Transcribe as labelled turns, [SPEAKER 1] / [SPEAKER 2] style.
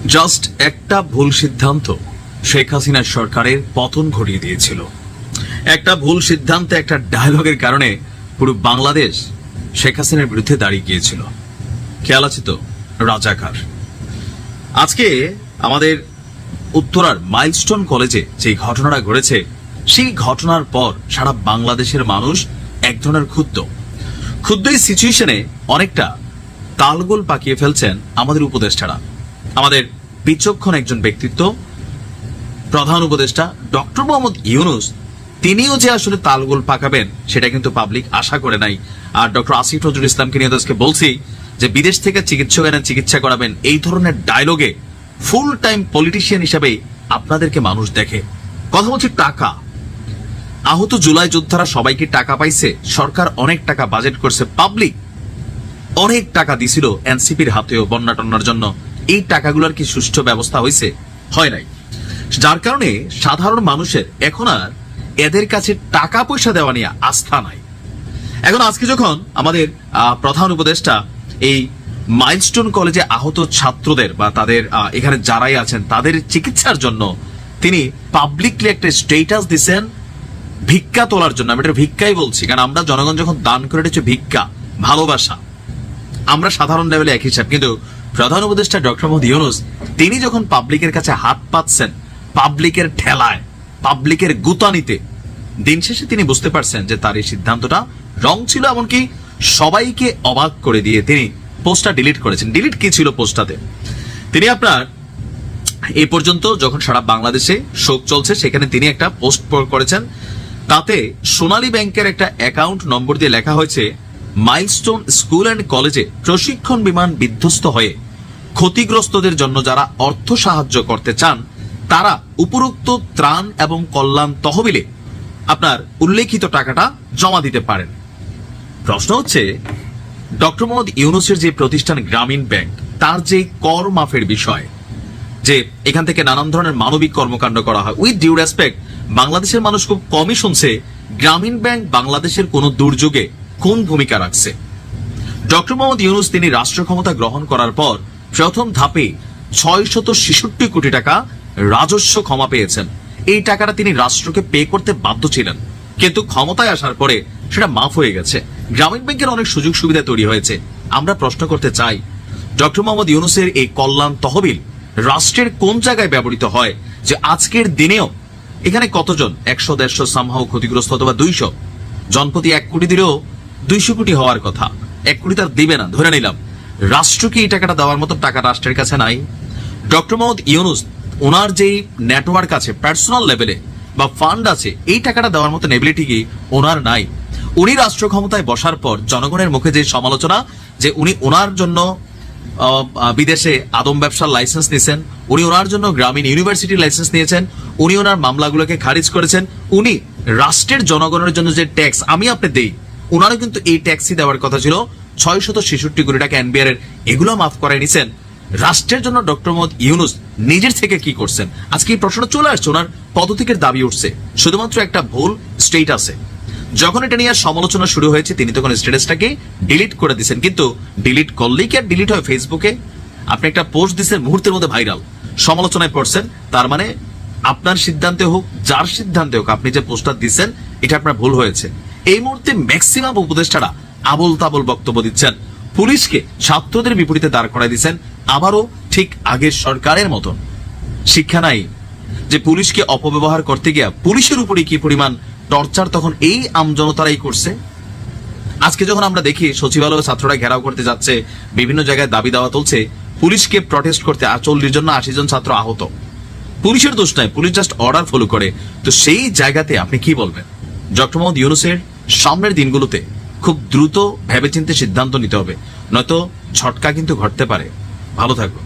[SPEAKER 1] Just একটা ভুল সিদ্ধান্ত শেখ হাসিনার সরকারের পতন ঘটিয়ে দিয়েছিল। একটা ভুল সিদ্ধান্তে, একটা ডায়লগের কারণে পুরো বাংলাদেশ শেখ হাসিনার বিরুদ্ধে দাঁড়িয়ে গিয়েছিল। খেয়াল আছে তো? রাজাকার। আজকে আমাদের উত্তরার মাইলস্টোন কলেজে যে ঘটনাটা ঘটেছে, সেই ঘটনার পর সারা বাংলাদেশের মানুষ এক ধরনের ক্ষুব্ধ এই সিচুয়েশনে অনেকটা তালগোল পাকিয়ে ফেলছেন আমাদের উপদেষ্টারা। আমাদের বিচক্ষণ একজন ব্যক্তিত্ব, প্রধান উপদেষ্টা ডক্টর মোহাম্মদ ইউনূস, তিনিও যে আসলে তালগোল পাকাবেন সেটা কিন্তু পাবলিক আশা করে নাই। আর ডক্টর আসিফ নজরুল ইসলামকে নিয়ে আজকে বলছি যে বিদেশ থেকে চিকিৎসক এনে চিকিৎসা করাবেন, এই ধরনের ডায়লগে ফুল টাইম পলিটিশিয়ান হিসেবে আপনাদেরকে মানুষ দেখে। কথা বলছি টাকা। আহত জুলাই যোদ্ধারা সবাইকে টাকা পাইছে, সরকার অনেক টাকা বাজেট করছে, পাবলিক অনেক টাকা দিছিল এনসিপির হাতেও বন্যা টন্যার জন্য। এই টাকাগুলোর কি সুষ্ঠু ব্যবস্থা হয়েছে? হয় নাই। যার কারণে সাধারণ মানুষের এখন আর এদের কাছে টাকা পয়সা দেওয়া নিয়ে আস্থা নাই। এখন আজকে যখন আমাদের প্রধান উপদেষ্টা এই মাইলস্টোন কলেজে আহত ছাত্রদের বা তাদের এখানে যারাই আছেন তাদের চিকিৎসার জন্য তিনি পাবলিকলি একটা স্টেটাস দিচ্ছেন ভিক্ষা তোলার জন্য। আমি এটা ভিক্ষাই বলছি, কারণ আমরা জনগণ যখন দান করে এটা হচ্ছে ভিক্ষা, ভালোবাসা। আমরা সাধারণ লেভেলে এক হিসাব, কিন্তু প্রধান উপদেষ্টা ডক্টর মোহাম্মদ ইউনূস তিনি যখন পাবলিকের কাছে হাত পাচ্ছেন, পাবলিকের ঠেলায়, পাবলিকের গুতানিতে, দিন শেষে তিনি বুঝতে পারছেন যে তার এই সিদ্ধান্তটা রং ছিল। এমনকি সবাইকে অবাক করে দিয়ে তিনি পোস্টটা ডিলিট করেছেন। ডিলিট কি ছিল পোস্টটাতে? তিনি আপনার এই পর্যন্ত যখন সারা বাংলাদেশে শোক চলছে সেখানে তিনি একটা পোস্ট করেছেন, তাতে সোনালী ব্যাংকের একটা অ্যাকাউন্ট নম্বর দিয়ে লেখা হয়েছে, মাইলস্টোন স্কুল অ্যান্ড কলেজে প্রশিক্ষণ বিমান বিধ্বস্ত হয়ে ক্ষতিগ্রস্তদের জন্য যারা অর্থ সাহায্য করতে চান তারা উপরোক্ত ত্রাণ এবং কল্যাণ তহবিলে আপনার উল্লেখিত টাকাটা জমা দিতে পারেন। প্রশ্ন হচ্ছে, ডক্টর মোহাম্মদ ইউনূসের যে প্রতিষ্ঠান গ্রামীণ ব্যাংক, তার যে কর মাফের বিষয়, যে এখান থেকে নানান ধরনের মানবিক কর্মকাণ্ড করা হয়, উইথ ডিউ রেসপেক্ট, বাংলাদেশের মানুষ খুব কমই শুনছে গ্রামীণ ব্যাংক বাংলাদেশের কোন দুর্যোগে কোন ভূমিকা রাখছে। ডক্টর মোহাম্মদ ইউনূস তিনি রাষ্ট্র ক্ষমতা গ্রহণ করার পর প্রথম ধাপে 666 কোটি টাকা রাজস্ব ক্ষমা পেয়েছেন। এই টাকাটা তিনি রাষ্ট্রকে পে করতে বাধ্য ছিলেন, কিন্তু ক্ষমতায় আসার পরে সেটা মাফ হয়ে গেছে। গ্রামীণ ব্যাংকের অনেক সুযোগ সুবিধা তৈরি হয়েছে। আমরা প্রশ্ন করতে চাই, ডক্টর মোহাম্মদ ইউনূসের এই কল্যাণ তহবিল রাষ্ট্রের কোন জায়গায় ব্যবহৃত হয় যে আজকের দিনেও এখানে কতজন 100-150 সামহাও ক্ষতিগ্রস্ত, অথবা 200 জনপ্রতি 1 কোটি দিলেও 200 কোটি হওয়ার কথা, 1 কোটি তার দিবে না ধরে নিলাম। রাষ্ট্রকে এই টাকাটা দেওয়ার মতো টাকা রাষ্ট্রের কাছে নাই। ডক্টর মোহাম্মদ ইউনূস ওনার যেই নেটওয়ার্ক আছে পার্সোনাল লেভেলে বা ফান্ড আছে, এই টাকাটা দেওয়ার মতো এবিলিটি কি ওনার নাই। উনি রাষ্ট্র ক্ষমতায় বসার পর জনগণের মুখে যে সমালোচনা যে উনি ওনার জন্য বিদেশে আদম ব্যবসার লাইসেন্স নিয়েছেন, উনি ওনার জন্য গ্রামীণ ইউনিভার্সিটির লাইসেন্স নিয়েছেন, উনি ওনার মামলাগুলোকে খারিজ করেছেন, উনি রাষ্ট্রের জনগণের জন্য যে ট্যাক্স আমি আপনি দেই, ওনারও কিন্তু এই ট্যাক্সই দেওয়ার কথা ছিল 666 কোটি টাকা এনবিআর এর, এগুলো মাফ করাই নিছেন। রাষ্ট্রের জন্য ডক্টর মোহাম্মদ ইউনূস নিজের থেকে কি করছেন? আজকে এই প্রশ্নটা চলে আসছে, ওনার পদত্যাগের দাবি উঠছে শুধুমাত্র একটা ভুল স্টেটাসে। যখন এটা নিয়ে সমালোচনা শুরু হয়েছে তিনি তখন স্ট্যাটাসটাকে ডিলিট করে দিয়েছেন। কিন্তু ডিলিট করলেই কি আর ডিলিট হয়? ফেসবুকে আপনি একটা পোস্ট দিচ্ছেন, মুহূর্তের মধ্যে ভাইরাল, সমালোচনায় পড়ছেন, তার মানে আপনার সিদ্ধান্তে হোক যার সিদ্ধান্তে হোক আপনি যে পোস্টটা দিচ্ছেন এটা আপনার ভুল হয়েছে। এই মুহূর্তে ম্যাক্সিমাম উপদেষ্টারা আবল তাবল বক্তব্য দিচ্ছেন, পুলিশকে ছাত্রদের বিপরীতে দাঁড় করাই দিচ্ছেন, আবারও ঠিক আগের সরকারের মতন। শিক্ষা নাই যে পুলিশকে অপব্যবহার করতে গিয়া পুলিশের উপরে কি পরিমাণ টর্চার তখন এই আমজনতারাই করছে। আজকে যখন আমরা দেখি সচিবালয়ে ছাত্ররা ঘেরাও করতে যাচ্ছে, বিভিন্ন জায়গায় দাবি দাওয়া তুলছে, পুলিশকে প্রটেস্ট করতে 40 জন না 80 জন ছাত্র আহত, পুলিশের দোষ নাই, পুলিশ জাস্ট অর্ডার ফলো করে। তো সেই জায়গাতে আপনি কি বলবেন? ডক্টর মোহাম্মদ ইউনূসের সামনের দিনগুলোতে খুব দ্রুত ভেবেচিন্তে সিদ্ধান্ত নিতে হবে, নয়তো ঝটকা কিন্তু ঘটতে পারে। ভালো থাকো।